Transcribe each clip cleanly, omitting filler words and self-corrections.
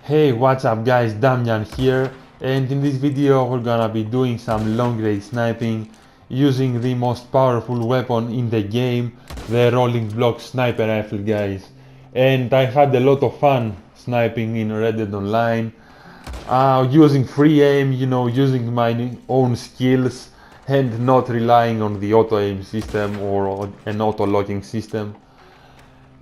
Hey, what's up guys, Damian here, and in this video we're gonna be doing some long range sniping using the most powerful weapon in the game, the rolling block sniper rifle, guys. And I had a lot of fun sniping in Red Dead Online, using free aim, using my own skills and not relying on the auto aim system or an auto locking system.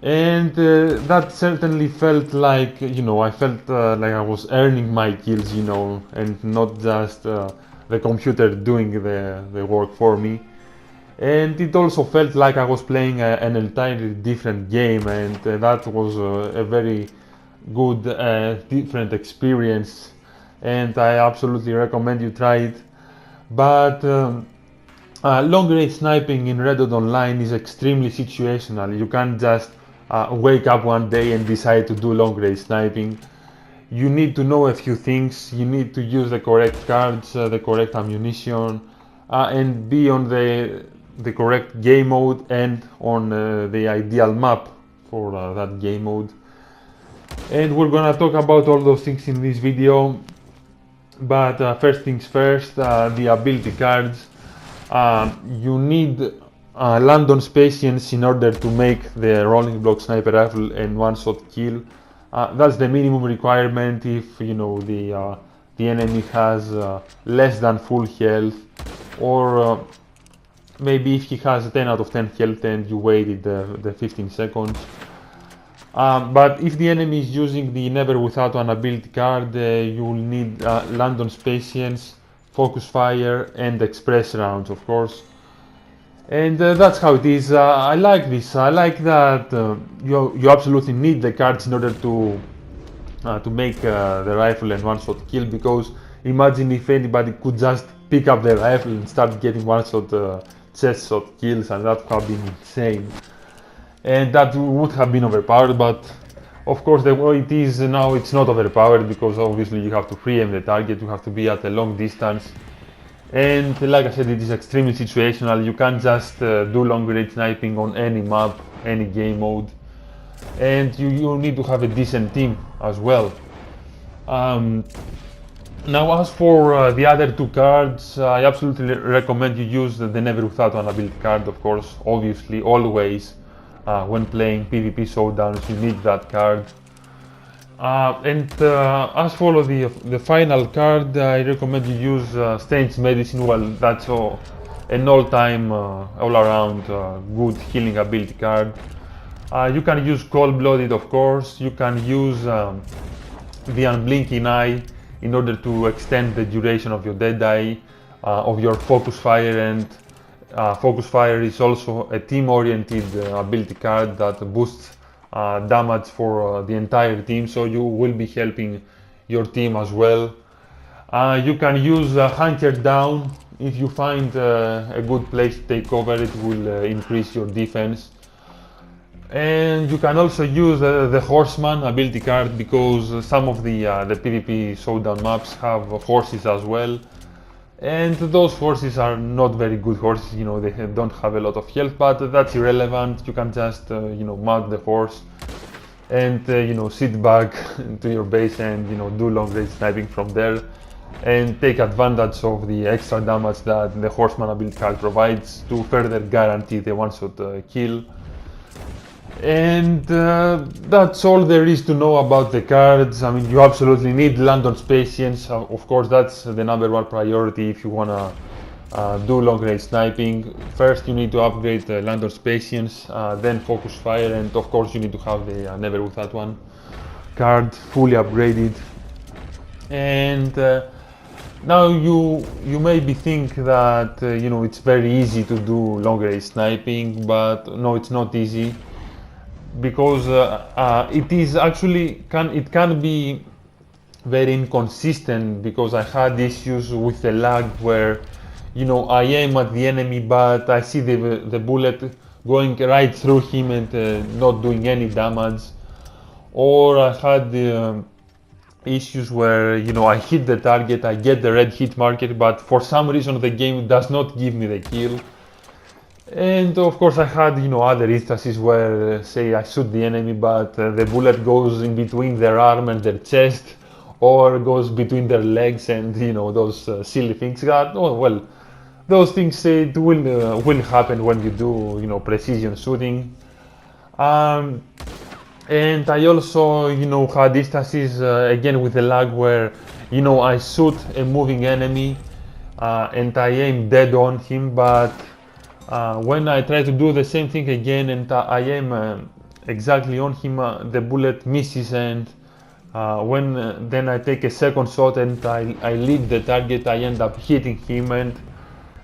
And that certainly felt like, I felt like I was earning my kills, and not just the computer doing the work for me. And it also felt like I was playing an entirely different game, and that was a very good, different experience. And I absolutely recommend you try it. But long range sniping in Red Dead Online is extremely situational. You can't just wake up one day and decide to do long range sniping. You need to know a few things. You need to use the correct cards, the correct ammunition, and be on the correct game mode and on the ideal map for that game mode. And we're gonna talk about all those things in this video. But first things first, the ability cards. You need London's patience in order to make the rolling block sniper rifle and one-shot kill. That's the minimum requirement if the enemy has less than full health, or maybe if he has 10 out of 10 health and you waited the 15 seconds. But if the enemy is using the never without one ability card, you will need London's patience, focus fire, and express rounds, of course. And that's how it is. I like this. I like that you absolutely need the cards in order to make the rifle and one-shot kill. Because imagine if anybody could just pick up the rifle and start getting one-shot chest shot kills, and that would have been insane. And that would have been overpowered, but of course the way it is now, it's not overpowered, because obviously you have to pre-aim the target, you have to be at a long distance. And like I said, it is extremely situational. You can't just do long range sniping on any map, any game mode. And you need to have a decent team as well. Now, as for the other two cards, I absolutely recommend you use the never without one ability card, of course, obviously, always. When playing PvP showdowns, you need that card. As for the final card, I recommend you use Strange Medicine. Well, that's an all-time, all-around good healing ability card. You can use Cold-Blooded, of course. You can use the Unblinking Eye in order to extend the duration of your dead eye, of your focus fire. And focus fire is also a team-oriented ability card that boosts damage for the entire team, so you will be helping your team as well. You can use Hunker Down. If you find a good place to take cover, it will increase your defense. And you can also use the Horseman ability card, because some of the PvP showdown maps have horses as well. And those horses are not very good horses, they don't have a lot of health, but that's irrelevant. You can just, mount the horse and, sit back to your base and, do long range sniping from there and take advantage of the extra damage that the Horseman ability card provides to further guarantee the one-shot kill. And that's all there is to know about the cards. I mean, you absolutely need London's patience. Of course, that's the #1 priority if you wanna do long range sniping. First, you need to upgrade London's patience, then focus fire, and of course, you need to have the never without one card fully upgraded. And now you maybe think that it's very easy to do long range sniping, but no, it's not easy. Because it is actually it can be very inconsistent, because I had issues with the lag where I aim at the enemy but I see the bullet going right through him and not doing any damage. Or I had issues where I hit the target, I get the red hit marker, but for some reason the game does not give me the kill. And of course I had, other instances where, say, I shoot the enemy, but the bullet goes in between their arm and their chest, or goes between their legs, and those silly things. That, oh well, those things it will happen when you do, precision shooting. Um, and I also, had instances again with the lag where, I shoot a moving enemy and I aim dead on him, but when I try to do the same thing again and I aim exactly on him, the bullet misses, and when then I take a second shot and I lead the target, I end up hitting him. And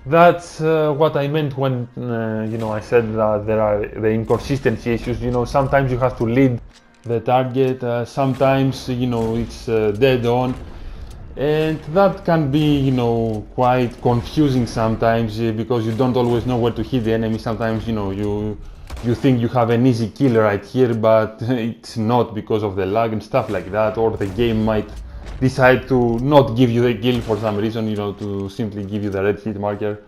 that's what I meant when I said that there are the inconsistency issues. Sometimes you have to lead the target, sometimes it's dead on, and that can be quite confusing sometimes, because you don't always know where to hit the enemy. Sometimes you think you have an easy kill right here, but it's not, because of the lag and stuff like that, or the game might decide to not give you the kill for some reason, to simply give you the red hit marker.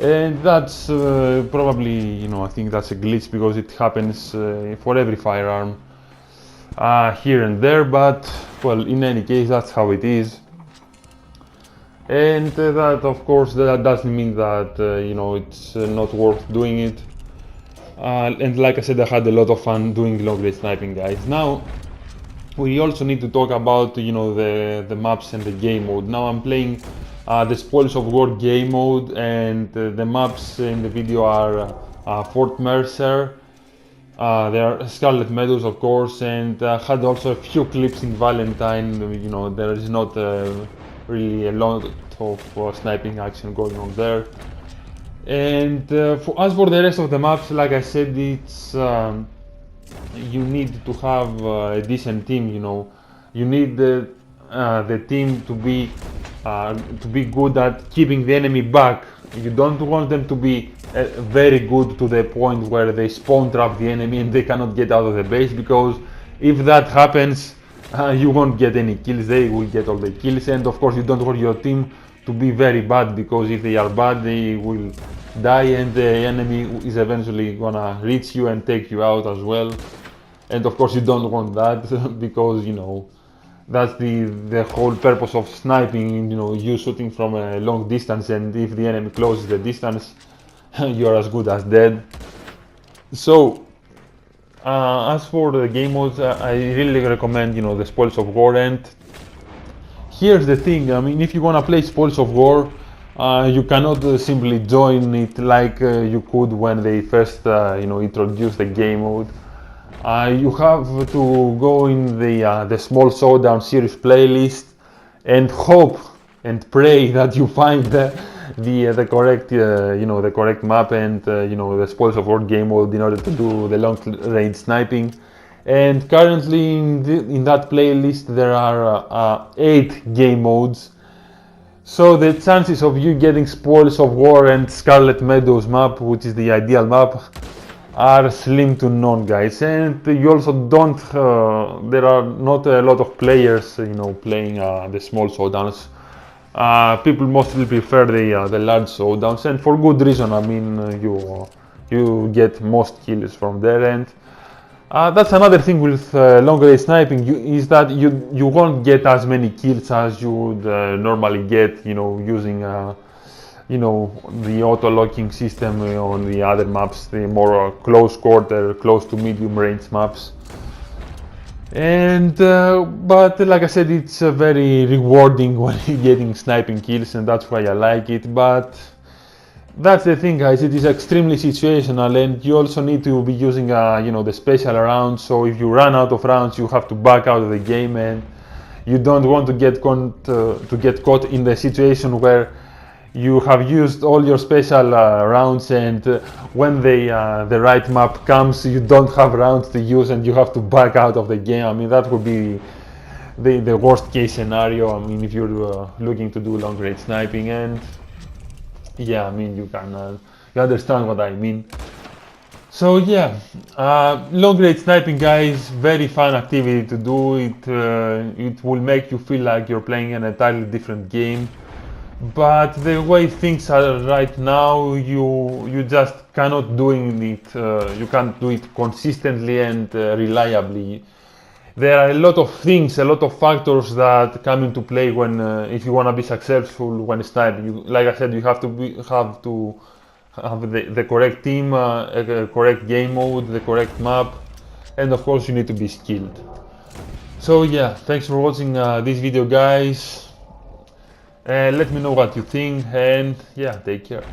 And that's probably, I think that's a glitch, because it happens for every firearm here and there, but well, in any case, that's how it is. And that, of course, that doesn't mean that it's not worth doing it. And like I said, I had a lot of fun doing long-range sniping, guys. Now we also need to talk about the maps and the game mode. Now I'm playing the Spoils of War game mode, and the maps in the video are Fort Mercer, there are Scarlet Meadows, of course, and had also a few clips in Valentine. There is not really a lot of sniping action going on there. And as for the rest of the maps, like I said, it's you need to have a decent team. You need the team to be good at keeping the enemy back. You don't want them to be very good to the point where they spawn trap the enemy and they cannot get out of the base, because if that happens, you won't get any kills. They will get all the kills. And of course, you don't want your team to be very bad, because if they are bad, they will die and the enemy is eventually gonna reach you and take you out as well. And of course, you don't want that because that's the whole purpose of sniping. You shooting from a long distance, and if the enemy closes the distance, you're as good as dead. So as for the game modes, I really recommend the Spoils of War. And here's the thing, I mean, if you want to play Spoils of War, you cannot simply join it like you could when they first introduced the game mode. You have to go in the Small Showdown series playlist and hope and pray that you find the correct the correct map and the Spoils of War game mode in order to do the long range sniping. And currently in that playlist there are 8 game modes, so the chances of you getting Spoils of War and Scarlet Meadows map, which is the ideal map, are slim to none, guys. And you also don't there are not a lot of players playing the small showdowns. People mostly prefer the large showdowns, and for good reason. I mean, you get most kills from there. And that's another thing with long range sniping, is that you won't get as many kills as you would normally get using the auto locking system on the other maps, the more close quarter, close to medium range maps. And but like I said, it's very rewarding when you're getting sniping kills, and that's why I like it. But that's the thing, guys, it is extremely situational, and you also need to be using the special rounds. So if you run out of rounds, you have to back out of the game, and you don't want to get caught in the situation where you have used all your special rounds, and when the right map comes, you don't have rounds to use and you have to back out of the game. I mean, that would be the worst case scenario. I mean, if you're looking to do long range sniping. And yeah, I mean, you understand what I mean. So yeah, long range sniping, guys, very fun activity to do. It will make you feel like you're playing an entirely different game. but the way things are right now, you just cannot doing it. You can't do it consistently and reliably. There are a lot of things, a lot of factors that come into play when, if you want to be successful when sniping. Like I said, you have to have the correct team, a correct game mode, the correct map, and of course you need to be skilled. So yeah, thanks for watching this video, guys. Let me know what you think, and yeah, take care.